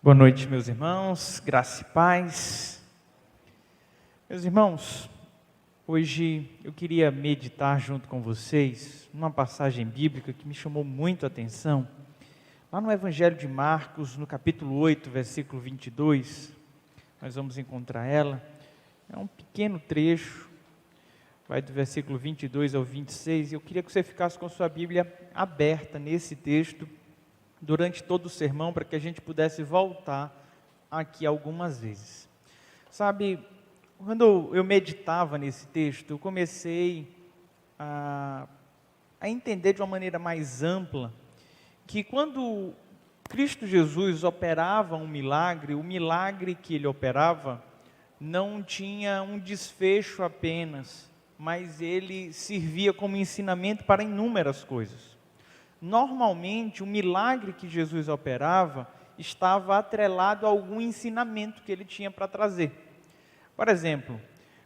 Boa noite, meus irmãos, graça e paz. Meus irmãos, hoje eu queria meditar junto com vocês numa passagem bíblica que me chamou muito a atenção. Lá no Evangelho de Marcos, no capítulo 8, versículo 22, nós vamos encontrar ela. É um pequeno trecho, vai do versículo 22 ao 26, e eu queria que você ficasse com sua Bíblia aberta nesse texto, durante todo o sermão, para que a gente pudesse voltar aqui algumas vezes. Sabe, quando eu meditava nesse texto, eu comecei a entender de uma maneira mais ampla, que quando Cristo Jesus operava um milagre, o milagre que ele operava não tinha um desfecho apenas, mas ele servia como ensinamento para inúmeras coisas. Normalmente, o milagre que Jesus operava estava atrelado a algum ensinamento que ele tinha para trazer. Por exemplo,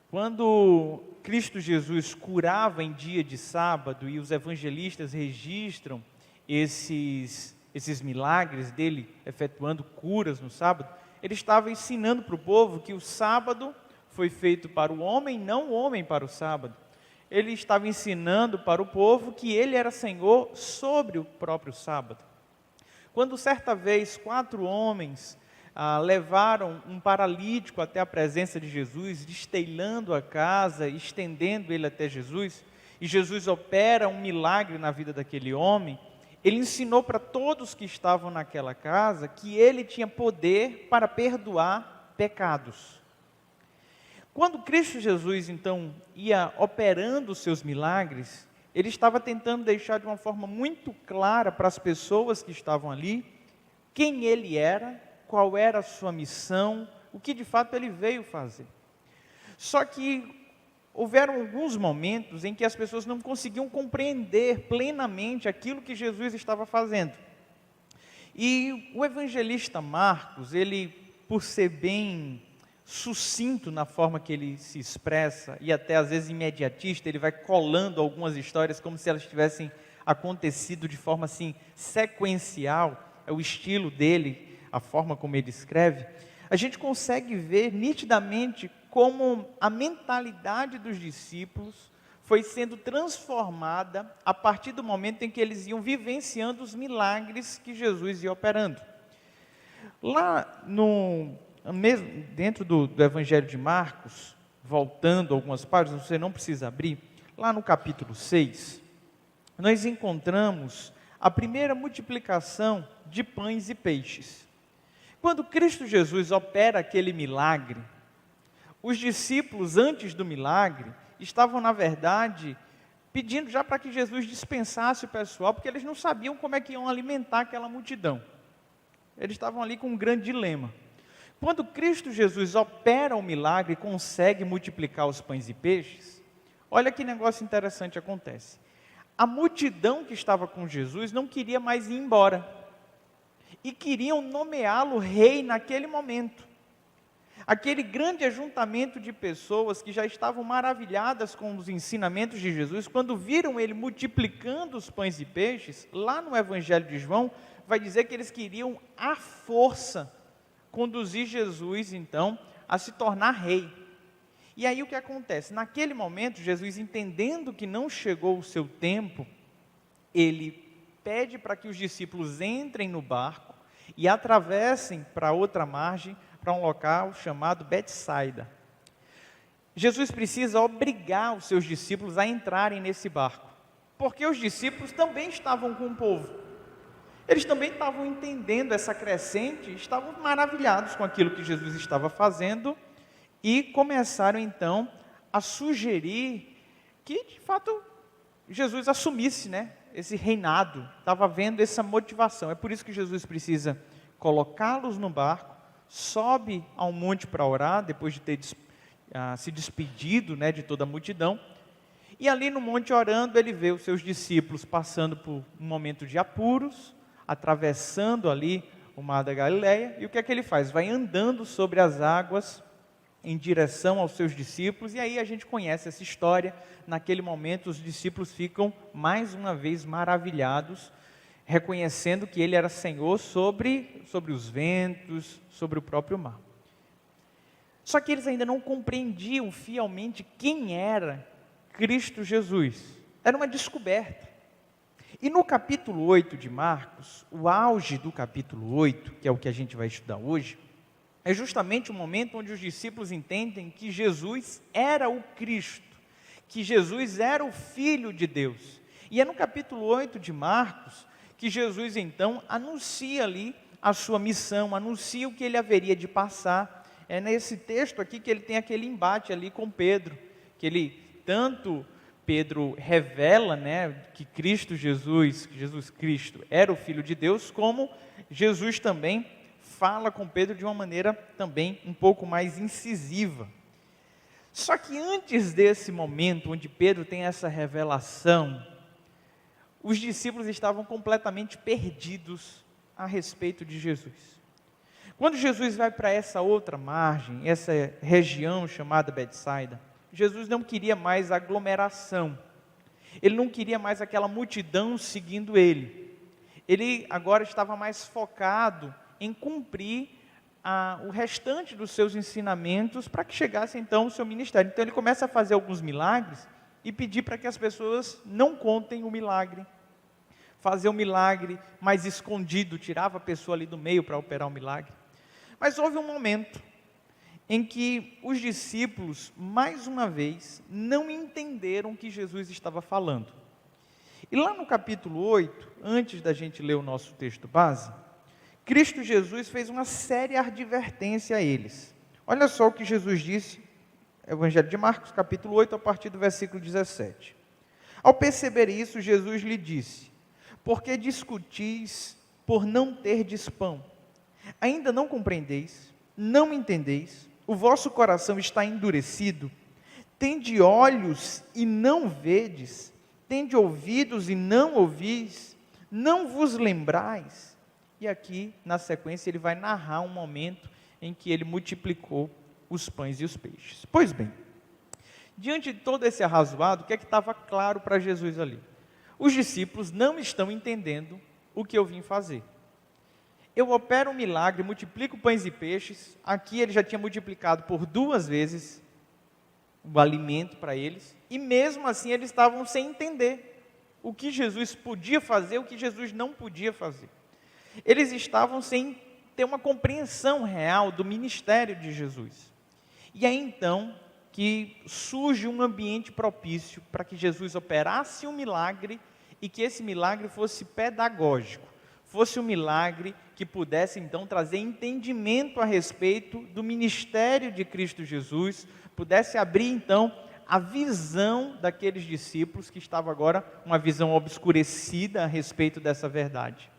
quando Cristo Jesus curava em dia de sábado, e os evangelistas registram esses milagres dele efetuando curas no sábado, ele estava ensinando para o povo que o sábado foi feito para o homem, não o homem para o sábado. Ele estava ensinando para o povo que ele era Senhor sobre o próprio sábado. Quando certa vez 4 homens levaram um paralítico até a presença de Jesus, destelhando a casa, estendendo ele até Jesus, e Jesus opera um milagre na vida daquele homem, ele ensinou para todos que estavam naquela casa que ele tinha poder para perdoar pecados. Quando Cristo Jesus, então, ia operando os seus milagres, ele estava tentando deixar de uma forma muito clara para as pessoas que estavam ali, quem ele era, qual era a sua missão, o que de fato ele veio fazer. Só que houveram alguns momentos em que as pessoas não conseguiam compreender plenamente aquilo que Jesus estava fazendo. E o evangelista Marcos, ele, por ser bem sucinto na forma que ele se expressa, e até às vezes imediatista, ele vai colando algumas histórias como se elas tivessem acontecido de forma assim, sequencial, é o estilo dele, a forma como ele escreve. A gente consegue ver nitidamente como a mentalidade dos discípulos foi sendo transformada a partir do momento em que eles iam vivenciando os milagres que Jesus ia operando. Lá dentro do Evangelho de Marcos, voltando algumas páginas, você não precisa abrir, lá no capítulo 6, nós encontramos a primeira multiplicação de pães e peixes. Quando Cristo Jesus opera aquele milagre, os discípulos, antes do milagre, estavam, na verdade, pedindo já para que Jesus dispensasse o pessoal, porque eles não sabiam como é que iam alimentar aquela multidão. Eles estavam ali com um grande dilema. Quando Cristo Jesus opera o milagre e consegue multiplicar os pães e peixes, olha que negócio interessante acontece. A multidão que estava com Jesus não queria mais ir embora, e queriam nomeá-lo rei naquele momento. Aquele grande ajuntamento de pessoas que já estavam maravilhadas com os ensinamentos de Jesus, quando viram ele multiplicando os pães e peixes, lá no Evangelho de João, vai dizer que eles queriam à força conduzir Jesus, então, a se tornar rei. E aí o que acontece? Naquele momento, Jesus, entendendo que não chegou o seu tempo, ele pede para que os discípulos entrem no barco e atravessem para outra margem, para um local chamado Betsaida. Jesus precisa obrigar os seus discípulos a entrarem nesse barco, porque os discípulos também estavam com o povo. Eles também estavam entendendo essa crescente, estavam maravilhados com aquilo que Jesus estava fazendo e começaram então a sugerir que de fato Jesus assumisse, esse reinado. Estava havendo essa motivação. É por isso que Jesus precisa colocá-los no barco, sobe ao monte para orar, depois de ter se despedido de toda a multidão, e ali no monte orando, ele vê os seus discípulos passando por um momento de apuros, atravessando ali o mar da Galileia, e o que é que ele faz? Vai andando sobre as águas em direção aos seus discípulos, e aí a gente conhece essa história. Naquele momento os discípulos ficam mais uma vez maravilhados, reconhecendo que ele era Senhor sobre os ventos, sobre o próprio mar. Só que eles ainda não compreendiam fielmente quem era Cristo Jesus. Era uma descoberta. E no capítulo 8 de Marcos, o auge do capítulo 8, que é o que a gente vai estudar hoje, é justamente o momento onde os discípulos entendem que Jesus era o Cristo, que Jesus era o Filho de Deus. E é no capítulo 8 de Marcos que Jesus então anuncia ali a sua missão, anuncia o que ele haveria de passar. É nesse texto aqui que ele tem aquele embate ali com Pedro, que ele tanto Pedro revela, que Cristo Jesus, que Jesus Cristo era o Filho de Deus, como Jesus também fala com Pedro de uma maneira também um pouco mais incisiva. Só que antes desse momento, onde Pedro tem essa revelação, os discípulos estavam completamente perdidos a respeito de Jesus. Quando Jesus vai para essa outra margem, essa região chamada Betsaida, Jesus não queria mais aglomeração, ele não queria mais aquela multidão seguindo ele. Ele agora estava mais focado em cumprir o restante dos seus ensinamentos para que chegasse então o seu ministério. Então ele começa a fazer alguns milagres e pedir para que as pessoas não contem o milagre. Fazer o milagre mais escondido, tirava a pessoa ali do meio para operar o milagre. Mas houve um momento em que os discípulos, mais uma vez, não entenderam o que Jesus estava falando. E lá no capítulo 8, antes da gente ler o nosso texto base, Cristo Jesus fez uma séria advertência a eles. Olha só o que Jesus disse, Evangelho de Marcos, capítulo 8, a partir do versículo 17. Ao perceber isso, Jesus lhe disse: por que discutis por não terdes pão? Ainda não compreendeis? Não entendeis? O vosso coração está endurecido? Tende olhos e não vedes? Tende ouvidos e não ouvis? Não vos lembrais? E aqui, na sequência, ele vai narrar um momento em que ele multiplicou os pães e os peixes. Pois bem, diante de todo esse arrazoado, o que é que estava claro para Jesus ali? Os discípulos não estão entendendo o que eu vim fazer. Eu opero um milagre, multiplico pães e peixes. Aqui ele já tinha multiplicado por 2 vezes o alimento para eles. E mesmo assim eles estavam sem entender o que Jesus podia fazer, o que Jesus não podia fazer. Eles estavam sem ter uma compreensão real do ministério de Jesus. E é então que surge um ambiente propício para que Jesus operasse um milagre e que esse milagre fosse pedagógico. Fosse um milagre que pudesse então trazer entendimento a respeito do ministério de Cristo Jesus, pudesse abrir então a visão daqueles discípulos que estavam agora uma visão obscurecida a respeito dessa verdade.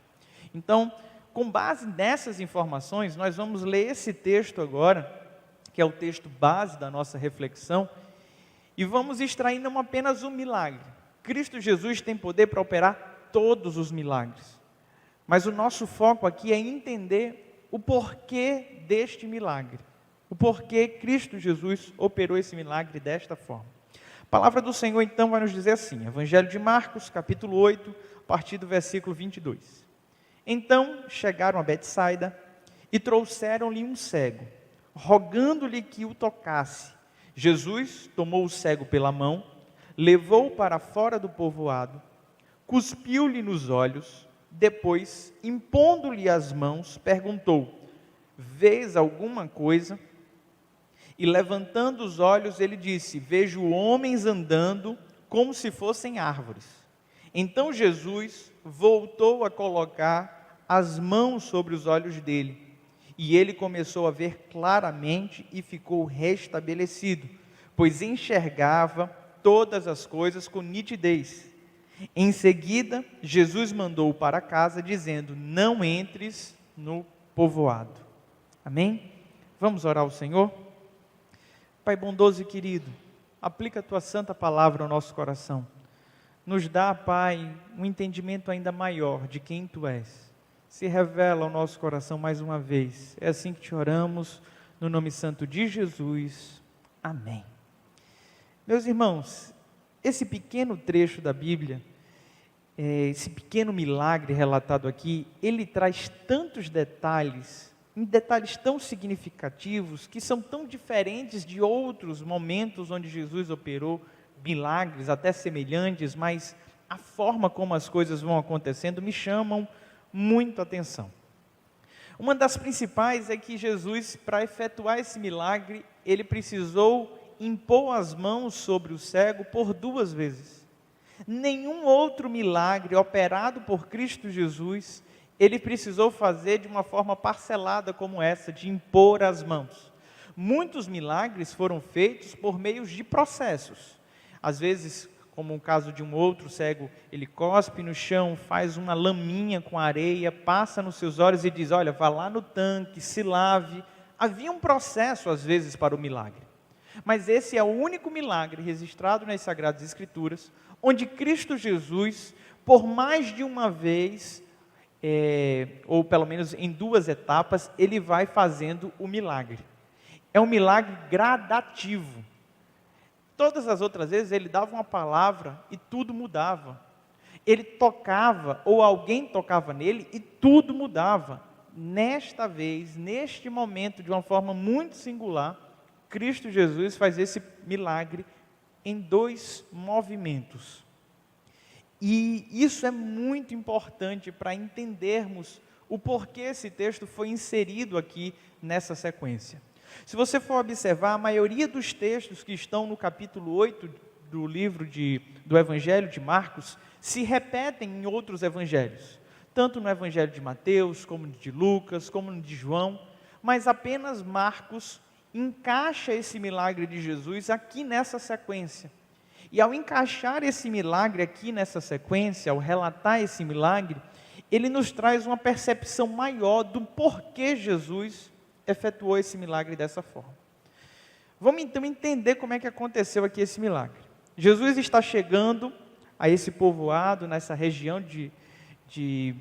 Então, com base nessas informações, nós vamos ler esse texto agora, que é o texto base da nossa reflexão, e vamos extrair não apenas um milagre. Cristo Jesus tem poder para operar todos os milagres. Mas o nosso foco aqui é entender o porquê deste milagre. O porquê Cristo Jesus operou esse milagre desta forma. A palavra do Senhor então vai nos dizer assim, Evangelho de Marcos, capítulo 8, a partir do versículo 22. Então chegaram a Betsaida e trouxeram-lhe um cego, rogando-lhe que o tocasse. Jesus tomou o cego pela mão, levou-o para fora do povoado, cuspiu-lhe nos olhos. Depois, impondo-lhe as mãos, perguntou: vês alguma coisa? E levantando os olhos, ele disse: vejo homens andando como se fossem árvores. Então Jesus voltou a colocar as mãos sobre os olhos dele, e ele começou a ver claramente e ficou restabelecido, pois enxergava todas as coisas com nitidez. Em seguida, Jesus mandou-o para casa, dizendo: não entres no povoado. Amém? Vamos orar ao Senhor? Pai bondoso e querido, aplica a tua santa palavra ao nosso coração. Nos dá, Pai, um entendimento ainda maior de quem tu és. Se revela ao nosso coração mais uma vez. É assim que te oramos, no nome santo de Jesus. Amém. Meus irmãos, esse pequeno trecho da Bíblia, esse pequeno milagre relatado aqui, ele traz tantos detalhes, em detalhes tão significativos, que são tão diferentes de outros momentos onde Jesus operou milagres, até semelhantes, mas a forma como as coisas vão acontecendo me chamam muito a atenção. Uma das principais é que Jesus, para efetuar esse milagre, ele precisou impor as mãos sobre o cego por 2 vezes. Nenhum outro milagre operado por Cristo Jesus, ele precisou fazer de uma forma parcelada como essa, de impor as mãos. Muitos milagres foram feitos por meios de processos. Às vezes, como o caso de um outro cego, ele cospe no chão, faz uma laminha com areia, passa nos seus olhos e diz, olha, vá lá no tanque, se lave. Havia um processo, às vezes, para o milagre. Mas esse é o único milagre registrado nas Sagradas Escrituras, onde Cristo Jesus, por mais de uma vez, ou pelo menos em 2 etapas, ele vai fazendo o milagre. É um milagre gradativo. Todas as outras vezes ele dava uma palavra e tudo mudava. Ele tocava, ou alguém tocava nele e tudo mudava. Nesta vez, neste momento, de uma forma muito singular, Cristo Jesus faz esse milagre em 2 movimentos. E isso é muito importante para entendermos o porquê esse texto foi inserido aqui nessa sequência. Se você for observar, a maioria dos textos que estão no capítulo 8 do livro do Evangelho de Marcos, se repetem em outros evangelhos, tanto no Evangelho de Mateus, como no de Lucas, como no de João, mas apenas Marcos encaixa esse milagre de Jesus aqui nessa sequência. E ao encaixar esse milagre aqui nessa sequência, ao relatar esse milagre, ele nos traz uma percepção maior do porquê Jesus efetuou esse milagre dessa forma. Vamos então entender como é que aconteceu aqui esse milagre. Jesus está chegando a esse povoado, nessa região de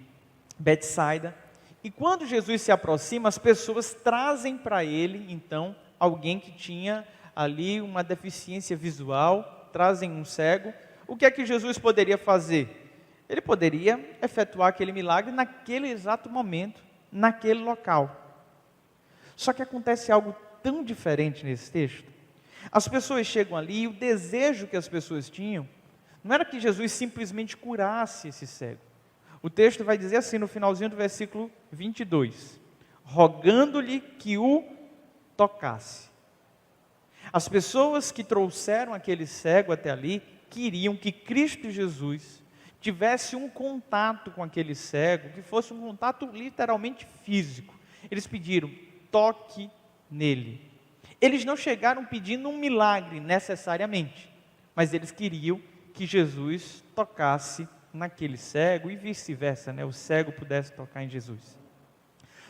Betsaida, e quando Jesus se aproxima, as pessoas trazem para ele, então, alguém que tinha ali uma deficiência visual, trazem um cego. O que é que Jesus poderia fazer? Ele poderia efetuar aquele milagre naquele exato momento, naquele local. Só que acontece algo tão diferente nesse texto. As pessoas chegam ali e o desejo que as pessoas tinham não era que Jesus simplesmente curasse esse cego. O texto vai dizer assim no finalzinho do versículo 22, rogando-lhe que o tocasse. As pessoas que trouxeram aquele cego até ali queriam que Cristo Jesus tivesse um contato com aquele cego, que fosse um contato literalmente físico. Eles pediram, toque nele. Eles não chegaram pedindo um milagre necessariamente, mas eles queriam que Jesus tocasse naquele cego e vice-versa, o cego pudesse tocar em Jesus.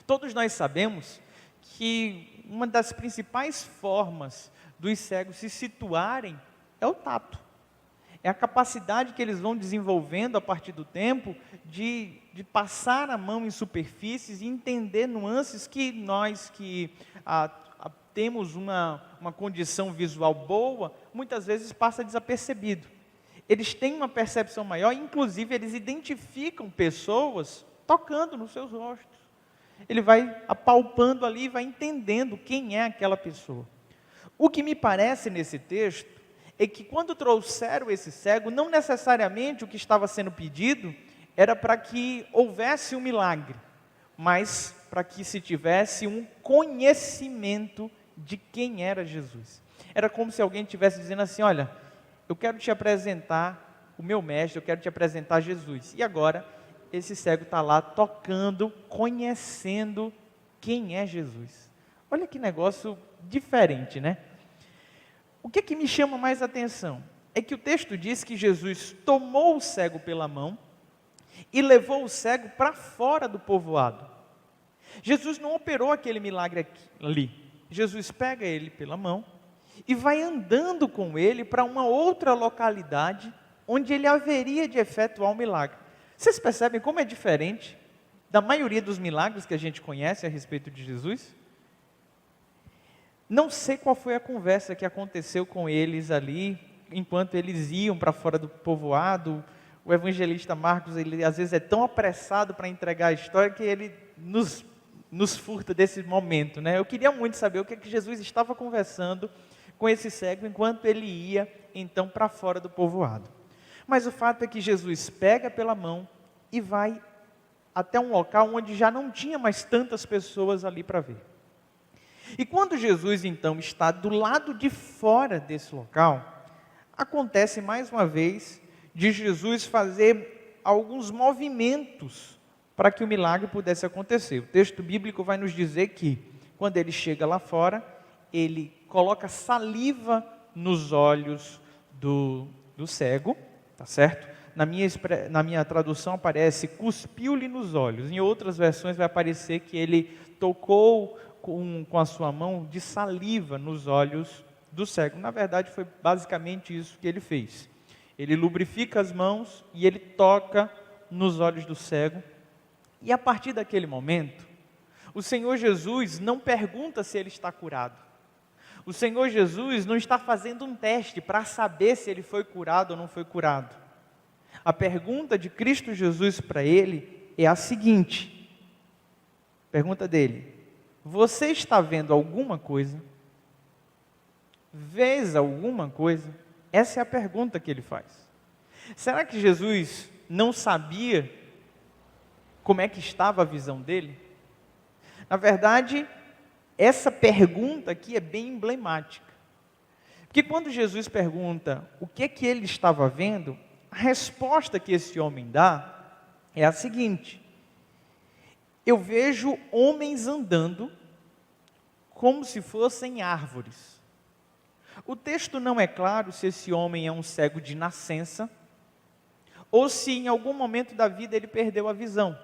Todos nós sabemos que uma das principais formas dos cegos se situarem é o tato. É a capacidade que eles vão desenvolvendo a partir do tempo de passar a mão em superfícies e entender nuances que nós que temos uma condição visual boa, muitas vezes passa desapercebido. Eles têm uma percepção maior, inclusive eles identificam pessoas tocando nos seus rostos. Ele vai apalpando ali e vai entendendo quem é aquela pessoa. O que me parece nesse texto é que quando trouxeram esse cego, não necessariamente o que estava sendo pedido era para que houvesse um milagre, mas para que se tivesse um conhecimento de quem era Jesus. Era como se alguém estivesse dizendo assim, olha, eu quero te apresentar o meu mestre, eu quero te apresentar Jesus. E agora, esse cego está lá tocando, conhecendo quem é Jesus. Olha que negócio diferente, né? O que me chama mais atenção é que o texto diz que Jesus tomou o cego pela mão e levou o cego para fora do povoado. Jesus não operou aquele milagre ali. Jesus pega ele pela mão e vai andando com ele para uma outra localidade onde ele haveria de efetuar um milagre. Vocês percebem como é diferente da maioria dos milagres que a gente conhece a respeito de Jesus? Não sei qual foi a conversa que aconteceu com eles ali, enquanto eles iam para fora do povoado, o evangelista Marcos, ele às vezes é tão apressado para entregar a história que ele nos furta desse momento, né? Eu queria muito saber o que é que Jesus estava conversando com esse cego enquanto ele ia então para fora do povoado. Mas o fato é que Jesus pega pela mão e vai até um local onde já não tinha mais tantas pessoas ali para ver. E quando Jesus então está do lado de fora desse local, acontece mais uma vez de Jesus fazer alguns movimentos para que o milagre pudesse acontecer. O texto bíblico vai nos dizer que, quando ele chega lá fora, ele coloca saliva nos olhos do cego, tá certo? Na minha tradução aparece, cuspiu-lhe nos olhos. Em outras versões vai aparecer que ele tocou com a sua mão de saliva nos olhos do cego. Na verdade, foi basicamente isso que ele fez. Ele lubrifica as mãos e ele toca nos olhos do cego. E a partir daquele momento, o Senhor Jesus não pergunta se ele está curado. O Senhor Jesus não está fazendo um teste para saber se ele foi curado ou não foi curado. A pergunta de Cristo Jesus para ele é a seguinte. Pergunta dele: você está vendo alguma coisa? Vês alguma coisa? Essa é a pergunta que ele faz. Será que Jesus não sabia como é que estava a visão dele? Na verdade, essa pergunta aqui é bem emblemática. Porque quando Jesus pergunta o que é que ele estava vendo, a resposta que esse homem dá é a seguinte: eu vejo homens andando como se fossem árvores. O texto não é claro se esse homem é um cego de nascença, ou se em algum momento da vida ele perdeu a visão.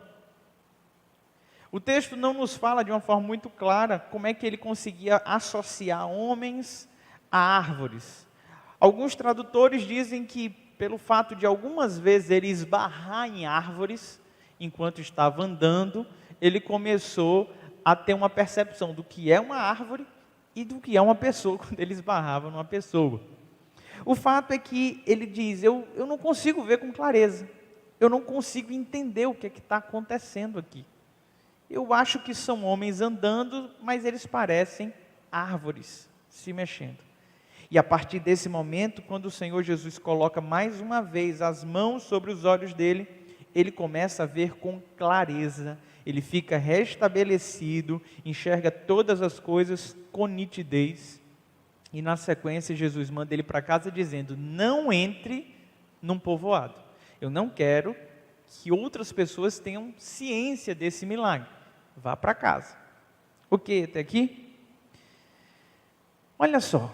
O texto não nos fala de uma forma muito clara como é que ele conseguia associar homens a árvores. Alguns tradutores dizem que pelo fato de algumas vezes ele esbarrar em árvores, enquanto estava andando, ele começou a ter uma percepção do que é uma árvore e do que é uma pessoa, quando ele esbarrava numa pessoa. O fato é que ele diz, eu não consigo ver com clareza, eu não consigo entender o que está acontecendo aqui. Eu acho que são homens andando, mas eles parecem árvores se mexendo. E a partir desse momento, quando o Senhor Jesus coloca mais uma vez as mãos sobre os olhos dele, ele começa a ver com clareza, ele fica restabelecido, enxerga todas as coisas com nitidez. E na sequência Jesus manda ele para casa dizendo, não entre num povoado. Eu não quero que outras pessoas tenham ciência desse milagre. Vá para casa. Ok, até aqui? Olha só.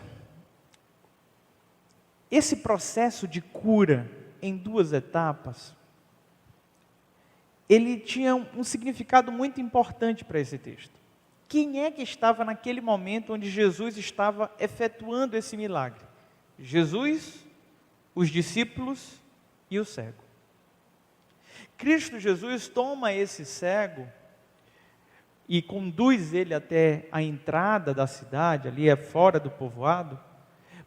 Esse processo de cura em duas etapas, ele tinha um significado muito importante para esse texto. Quem é que estava naquele momento onde Jesus estava efetuando esse milagre? Jesus, os discípulos e o cego. Cristo Jesus toma esse cego e conduz ele até a entrada da cidade, ali é fora do povoado,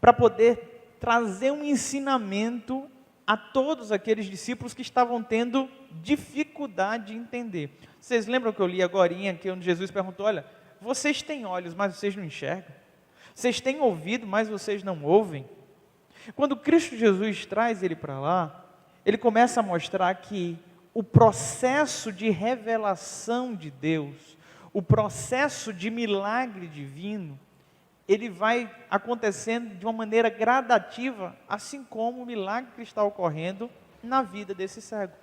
para poder trazer um ensinamento a todos aqueles discípulos que estavam tendo dificuldade de entender. Vocês lembram que eu li agorinha, que onde Jesus perguntou, olha, vocês têm olhos, mas vocês não enxergam? Vocês têm ouvido, mas vocês não ouvem? Quando Cristo Jesus traz ele para lá, ele começa a mostrar que o processo de revelação de Deus, o processo de milagre divino, ele vai acontecendo de uma maneira gradativa, assim como o milagre que está ocorrendo na vida desse cego.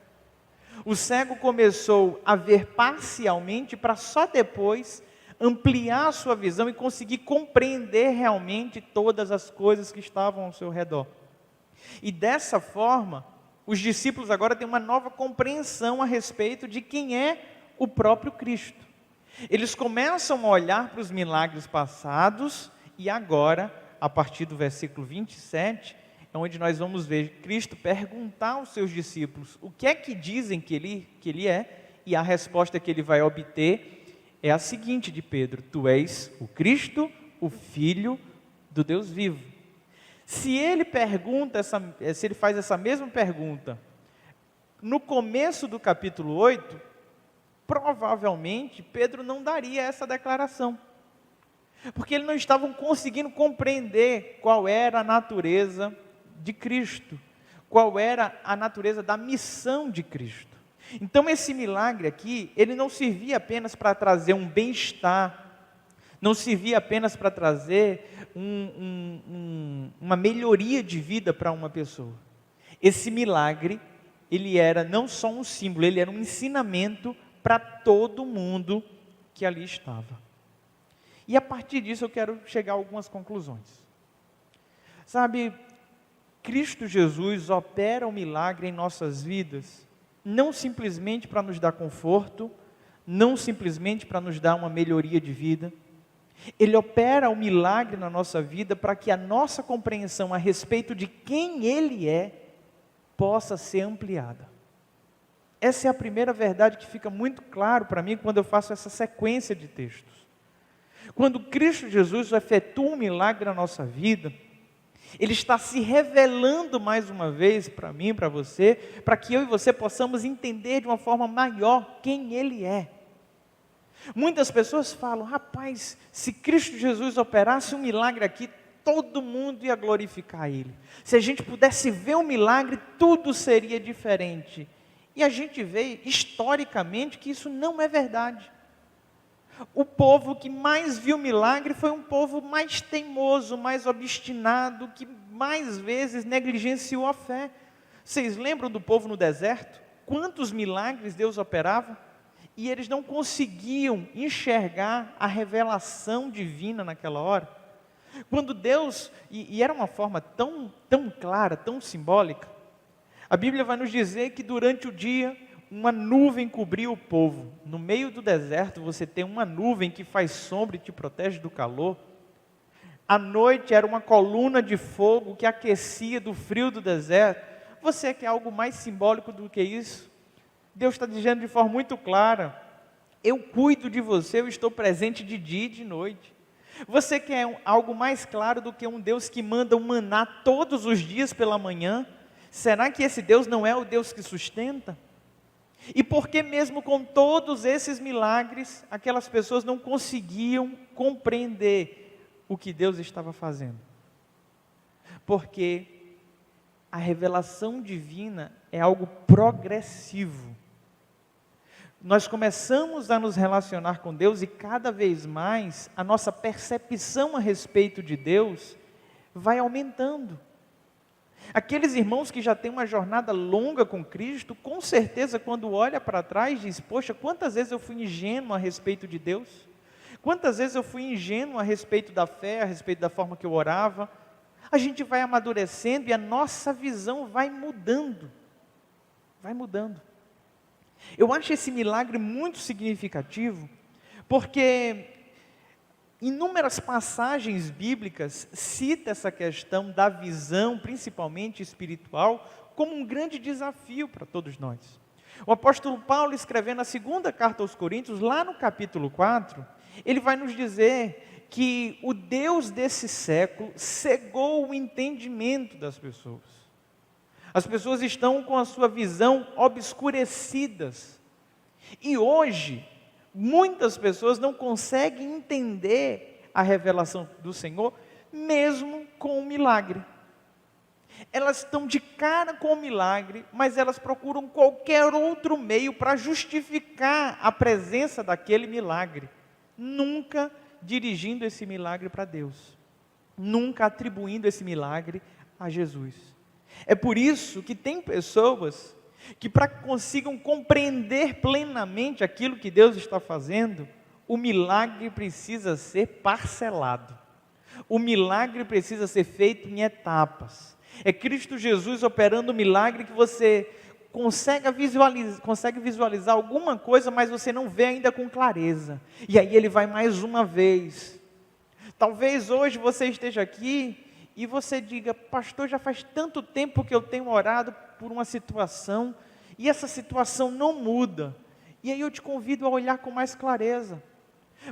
O cego começou a ver parcialmente para só depois ampliar a sua visão e conseguir compreender realmente todas as coisas que estavam ao seu redor. E dessa forma, os discípulos agora têm uma nova compreensão a respeito de quem é o próprio Cristo. Eles começam a olhar para os milagres passados e agora, a partir do versículo 27, é onde nós vamos ver Cristo perguntar aos seus discípulos o que é que dizem que ele é, e a resposta que ele vai obter é a seguinte de Pedro: tu és o Cristo, o Filho do Deus vivo. Se ele faz essa mesma pergunta no começo do capítulo 8, provavelmente Pedro não daria essa declaração. Porque eles não estavam conseguindo compreender qual era a natureza de Cristo, qual era a natureza da missão de Cristo. Então esse milagre aqui, ele não servia apenas para trazer um bem-estar, não servia apenas para trazer uma melhoria de vida para uma pessoa. Esse milagre, ele era não só um símbolo, ele era um ensinamento para todo mundo que ali estava. E a partir disso eu quero chegar a algumas conclusões. Sabe, Cristo Jesus opera o milagre em nossas vidas, não simplesmente para nos dar conforto, não simplesmente para nos dar uma melhoria de vida. Ele opera o milagre na nossa vida para que a nossa compreensão a respeito de quem Ele é, possa ser ampliada. Essa é a primeira verdade que fica muito claro para mim quando eu faço essa sequência de textos. Quando Cristo Jesus efetua um milagre na nossa vida, Ele está se revelando mais uma vez para mim, para você, para que eu e você possamos entender de uma forma maior quem Ele é. Muitas pessoas falam, rapaz, se Cristo Jesus operasse um milagre aqui, todo mundo ia glorificar Ele. Se a gente pudesse ver um milagre, tudo seria diferente. E a gente vê historicamente que isso não é verdade. O povo que mais viu milagre foi um povo mais teimoso, mais obstinado, que mais vezes negligenciou a fé. Vocês lembram do povo no deserto? Quantos milagres Deus operava? E eles não conseguiam enxergar a revelação divina naquela hora. Quando Deus, e era uma forma tão clara, tão simbólica, a Bíblia vai nos dizer que durante o dia, uma nuvem cobriu o povo. No meio do deserto você tem uma nuvem que faz sombra e te protege do calor. À noite era uma coluna de fogo que aquecia do frio do deserto. Você quer algo mais simbólico do que isso? Deus está dizendo de forma muito clara, eu cuido de você, eu estou presente de dia e de noite. Você quer algo mais claro do que um Deus que manda um maná todos os dias pela manhã? Será que esse Deus não é o Deus que sustenta? E por que mesmo com todos esses milagres, aquelas pessoas não conseguiam compreender o que Deus estava fazendo? Porque a revelação divina é algo progressivo. Nós começamos a nos relacionar com Deus e cada vez mais a nossa percepção a respeito de Deus vai aumentando. Aqueles irmãos que já têm uma jornada longa com Cristo, com certeza quando olha para trás diz, poxa, quantas vezes eu fui ingênuo a respeito de Deus? Quantas vezes eu fui ingênuo a respeito da fé, a respeito da forma que eu orava? A gente vai amadurecendo e a nossa visão vai mudando. Vai mudando. Eu acho esse milagre muito significativo, porque inúmeras passagens bíblicas citam essa questão da visão, principalmente espiritual, como um grande desafio para todos nós. O apóstolo Paulo, escrevendo a segunda carta aos Coríntios, lá no capítulo 4, ele vai nos dizer que o Deus desse século cegou o entendimento das pessoas. As pessoas estão com a sua visão obscurecidas. E hoje, muitas pessoas não conseguem entender a revelação do Senhor, mesmo com o milagre. Elas estão de cara com o milagre, mas elas procuram qualquer outro meio para justificar a presença daquele milagre, nunca dirigindo esse milagre para Deus, nunca atribuindo esse milagre a Jesus. É por isso que tem pessoas que, para que consigam compreender plenamente aquilo que Deus está fazendo, o milagre precisa ser parcelado, o milagre precisa ser feito em etapas. É Cristo Jesus operando o milagre que você consegue visualizar alguma coisa, mas você não vê ainda com clareza, e aí Ele vai mais uma vez. Talvez hoje você esteja aqui e você diga, pastor, já faz tanto tempo que eu tenho orado por uma situação, e essa situação não muda. E aí eu te convido a olhar com mais clareza,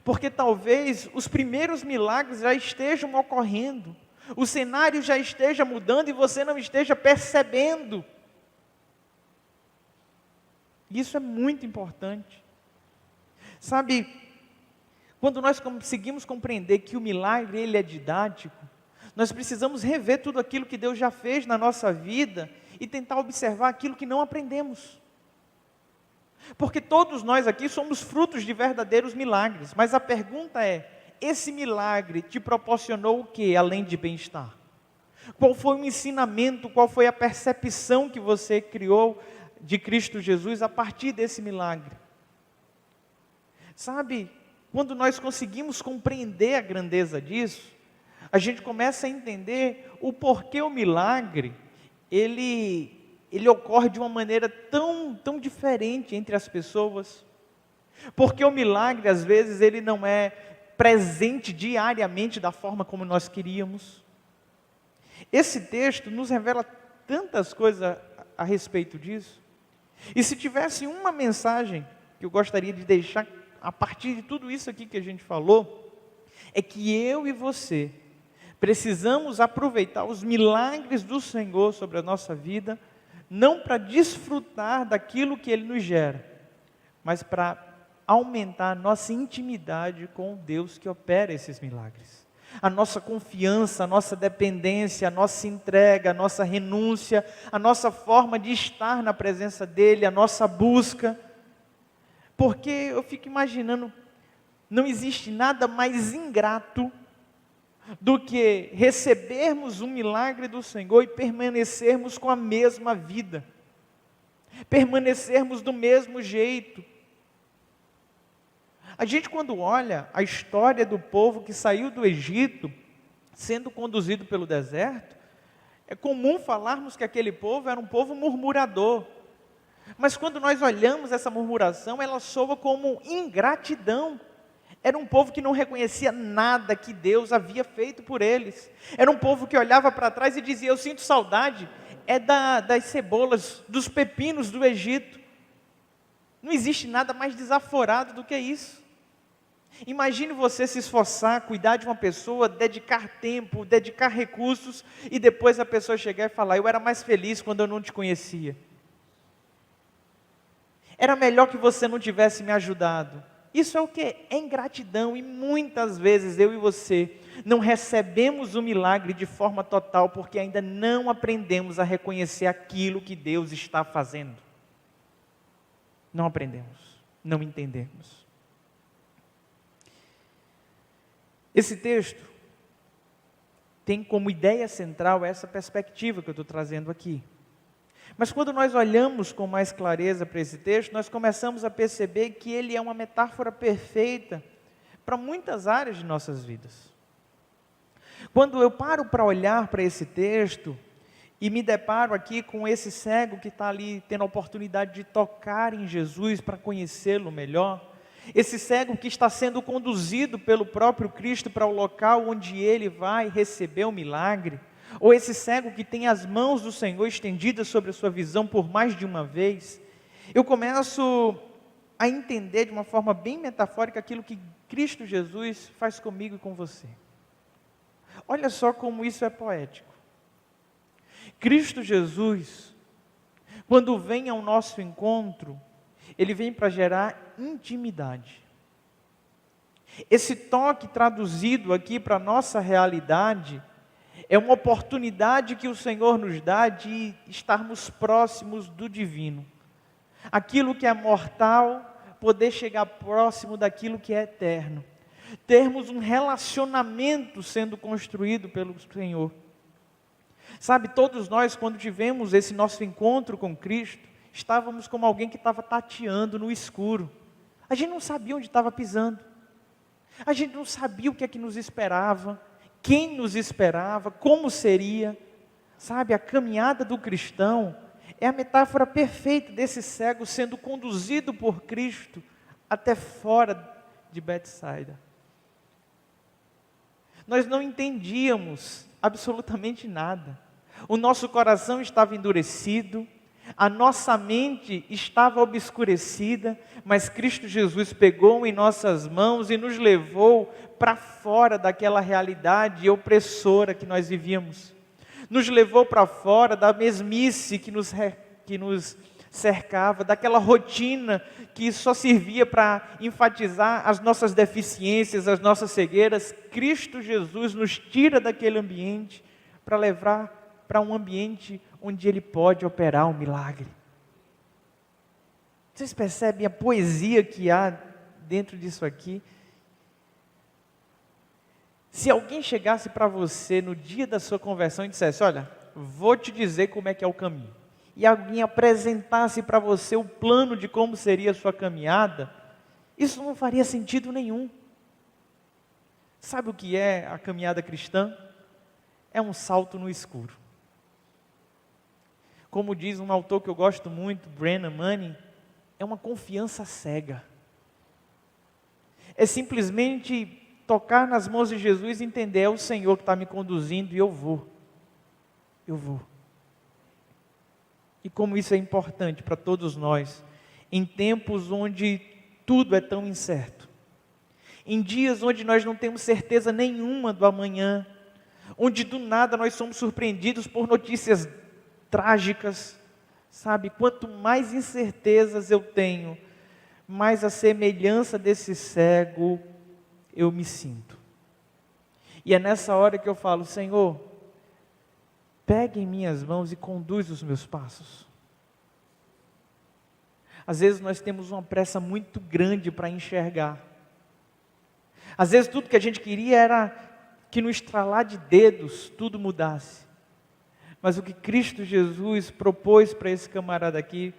porque talvez os primeiros milagres já estejam ocorrendo, o cenário já esteja mudando e você não esteja percebendo. Isso é muito importante. Sabe, quando nós conseguimos compreender que o milagre ele é didático, nós precisamos rever tudo aquilo que Deus já fez na nossa vida e tentar observar aquilo que não aprendemos. Porque todos nós aqui somos frutos de verdadeiros milagres, mas a pergunta é, esse milagre te proporcionou o que além de bem-estar? Qual foi o ensinamento, qual foi a percepção que você criou de Cristo Jesus a partir desse milagre? Sabe, quando nós conseguimos compreender a grandeza disso, a gente começa a entender o porquê o milagre, ele ocorre de uma maneira tão diferente entre as pessoas. Porque o milagre, às vezes, ele não é presente diariamente da forma como nós queríamos. Esse texto nos revela tantas coisas a respeito disso. E se tivesse uma mensagem que eu gostaria de deixar a partir de tudo isso aqui que a gente falou, é que eu e você precisamos aproveitar os milagres do Senhor sobre a nossa vida, não para desfrutar daquilo que Ele nos gera, mas para aumentar a nossa intimidade com o Deus que opera esses milagres. A nossa confiança, a nossa dependência, a nossa entrega, a nossa renúncia, a nossa forma de estar na presença dEle, a nossa busca. Porque eu fico imaginando, não existe nada mais ingrato do que recebermos um milagre do Senhor e permanecermos com a mesma vida, permanecermos do mesmo jeito. A gente, quando olha a história do povo que saiu do Egito, sendo conduzido pelo deserto, é comum falarmos que aquele povo era um povo murmurador. Mas quando nós olhamos essa murmuração, ela soa como ingratidão. Era um povo que não reconhecia nada que Deus havia feito por eles. Era um povo que olhava para trás e dizia, eu sinto saudade, das cebolas, dos pepinos do Egito. Não existe nada mais desaforado do que isso. Imagine você se esforçar, cuidar de uma pessoa, dedicar tempo, dedicar recursos, e depois a pessoa chegar e falar, eu era mais feliz quando eu não te conhecia. Era melhor que você não tivesse me ajudado. Isso é o que? É ingratidão, e muitas vezes eu e você não recebemos o milagre de forma total, porque ainda não aprendemos a reconhecer aquilo que Deus está fazendo. Não aprendemos, não entendemos. Esse texto tem como ideia central essa perspectiva que eu estou trazendo aqui. Mas quando nós olhamos com mais clareza para esse texto, nós começamos a perceber que ele é uma metáfora perfeita para muitas áreas de nossas vidas. Quando eu paro para olhar para esse texto e me deparo aqui com esse cego que está ali tendo a oportunidade de tocar em Jesus para conhecê-lo melhor, esse cego que está sendo conduzido pelo próprio Cristo para o local onde ele vai receber o milagre, ou esse cego que tem as mãos do Senhor estendidas sobre a sua visão por mais de uma vez, eu começo a entender de uma forma bem metafórica aquilo que Cristo Jesus faz comigo e com você. Olha só como isso é poético. Cristo Jesus, quando vem ao nosso encontro, Ele vem para gerar intimidade. Esse toque traduzido aqui para a nossa realidade é uma oportunidade que o Senhor nos dá de estarmos próximos do divino. Aquilo que é mortal, poder chegar próximo daquilo que é eterno. Termos um relacionamento sendo construído pelo Senhor. Sabe, todos nós, quando tivemos esse nosso encontro com Cristo, estávamos como alguém que estava tateando no escuro. A gente não sabia onde estava pisando. A gente não sabia o que é que nos esperava, quem nos esperava, como seria. Sabe, a caminhada do cristão é a metáfora perfeita desse cego sendo conduzido por Cristo até fora de Betsaida. Nós não entendíamos absolutamente nada. O nosso coração estava endurecido, a nossa mente estava obscurecida, mas Cristo Jesus pegou em nossas mãos e nos levou para fora daquela realidade opressora que nós vivíamos. Nos levou para fora da mesmice que nos cercava, daquela rotina que só servia para enfatizar as nossas deficiências, as nossas cegueiras. Cristo Jesus nos tira daquele ambiente para levar para um ambiente onde Ele pode operar um milagre. Vocês percebem a poesia que há dentro disso aqui? Se alguém chegasse para você no dia da sua conversão e dissesse: olha, vou te dizer como é que é o caminho, e alguém apresentasse para você o plano de como seria a sua caminhada, isso não faria sentido nenhum. Sabe o que é a caminhada cristã? É um salto no escuro. Como diz um autor que eu gosto muito, Brennan Manning, é uma confiança cega. É simplesmente tocar nas mãos de Jesus e entender: é o Senhor que está me conduzindo e eu vou. Eu vou. E como isso é importante para todos nós, em tempos onde tudo é tão incerto, em dias onde nós não temos certeza nenhuma do amanhã, onde do nada nós somos surpreendidos por notícias trágicas, sabe? Quanto mais incertezas eu tenho, mais a semelhança desse cego eu me sinto. E é nessa hora que eu falo: Senhor, pega em minhas mãos e conduz os meus passos. Às vezes nós temos uma pressa muito grande para enxergar. Às vezes tudo que a gente queria era que no estralar de dedos tudo mudasse. Mas o que Cristo Jesus propôs para esse camarada aqui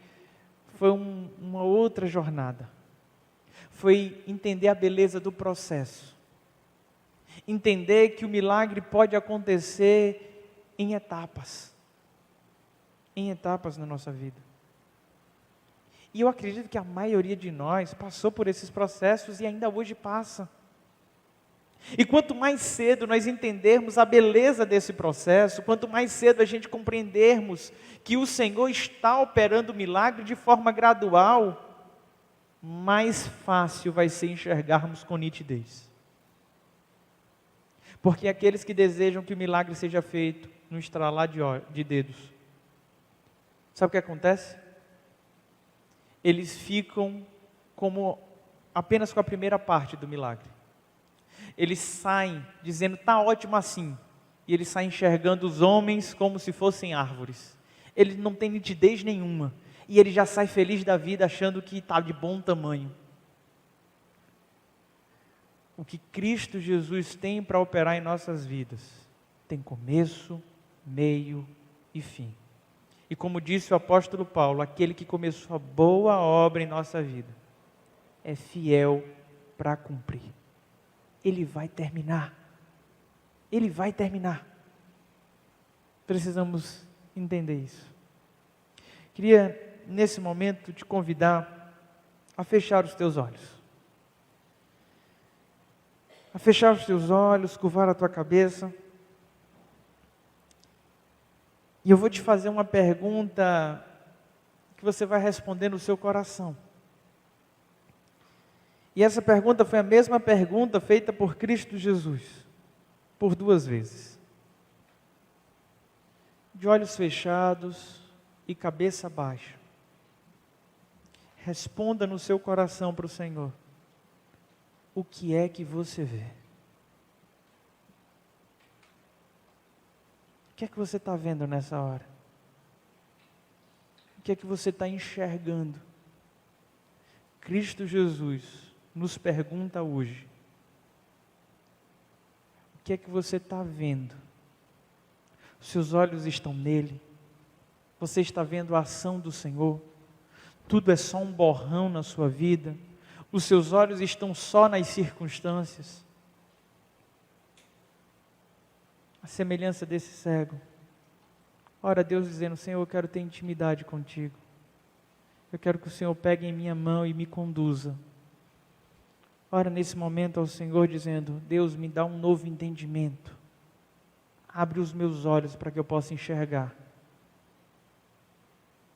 foi uma outra jornada. Foi entender a beleza do processo. Entender que o milagre pode acontecer em etapas. Em etapas na nossa vida. E eu acredito que a maioria de nós passou por esses processos e ainda hoje passa. E quanto mais cedo nós entendermos a beleza desse processo, quanto mais cedo a gente compreendermos que o Senhor está operando o milagre de forma gradual, mais fácil vai ser enxergarmos com nitidez. Porque aqueles que desejam que o milagre seja feito no estralar de dedos, sabe o que acontece? Eles ficam como apenas com a primeira parte do milagre. Eles saem dizendo: está ótimo assim, e eles saem enxergando os homens como se fossem árvores. Ele não tem nitidez nenhuma, e ele já sai feliz da vida achando que está de bom tamanho. O que Cristo Jesus tem para operar em nossas vidas tem começo, meio e fim. E como disse o apóstolo Paulo, aquele que começou a boa obra em nossa vida é fiel para cumprir. Ele vai terminar. Ele vai terminar. Precisamos entender isso. Queria, nesse momento, te convidar a fechar os teus olhos. A fechar os teus olhos, curvar a tua cabeça. E eu vou te fazer uma pergunta que você vai responder no seu coração. E essa pergunta foi a mesma pergunta feita por Cristo Jesus, por 2 vezes. De olhos fechados e cabeça baixa. Responda no seu coração para o Senhor. O que é que você vê? O que é que você está vendo nessa hora? O que é que você está enxergando? Cristo Jesus nos pergunta hoje: o que é que você está vendo? Os seus olhos estão nele? Você está vendo a ação do Senhor? Tudo é só um borrão na sua vida? Os seus olhos estão só nas circunstâncias? A semelhança desse cego. Ora, Deus dizendo: Senhor, eu quero ter intimidade contigo. Eu quero que o Senhor pegue em minha mão e me conduza. Ora, nesse momento ao Senhor dizendo: Deus, me dá um novo entendimento. Abre os meus olhos para que eu possa enxergar.